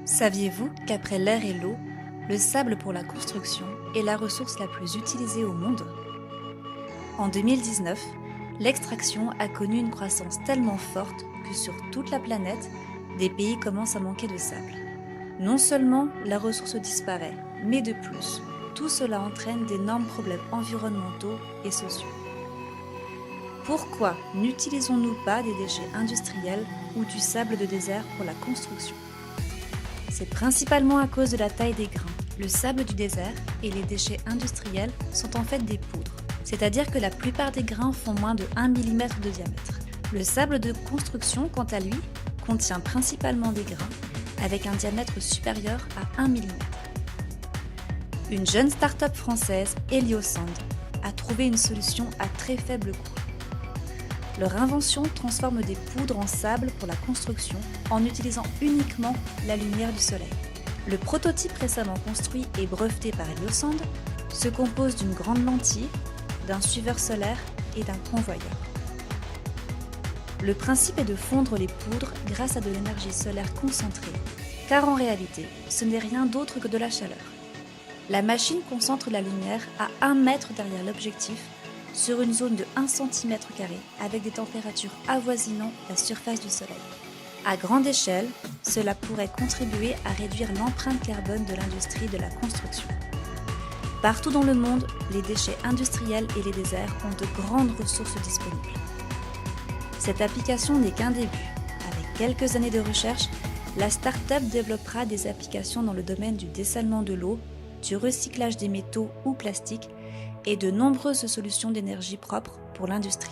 Saviez-vous qu'après l'air et l'eau, le sable pour la construction est la ressource la plus utilisée au monde? En 2019, l'extraction a connu une croissance tellement forte que sur toute la planète, des pays commencent à manquer de sable. Non seulement la ressource disparaît, mais de plus, tout cela entraîne d'énormes problèmes environnementaux et sociaux. Pourquoi n'utilisons-nous pas des déchets industriels ou du sable de désert pour la construction? C'est principalement à cause de la taille des grains. Le sable du désert et les déchets industriels sont en fait des poudres, c'est-à-dire que la plupart des grains font moins de 1 mm de diamètre. Le sable de construction, quant à lui, contient principalement des grains avec un diamètre supérieur à 1 mm. Une jeune start-up française, Heliosand, a trouvé une solution à très faible coût. Leur invention transforme des poudres en sable pour la construction en utilisant uniquement la lumière du soleil. Le prototype récemment construit et breveté par Heliosand se compose d'une grande lentille, d'un suiveur solaire et d'un convoyeur. Le principe est de fondre les poudres grâce à de l'énergie solaire concentrée, car en réalité, ce n'est rien d'autre que de la chaleur. La machine concentre la lumière à 1 mètre derrière l'objectif sur une zone de 1 cm² avec des températures avoisinant la surface du soleil. À grande échelle, cela pourrait contribuer à réduire l'empreinte carbone de l'industrie de la construction. Partout dans le monde, les déchets industriels et les déserts ont de grandes ressources disponibles. Cette application n'est qu'un début. Avec quelques années de recherche, la start-up développera des applications dans le domaine du dessalement de l'eau, du recyclage des métaux ou plastiques et de nombreuses solutions d'énergie propre pour l'industrie.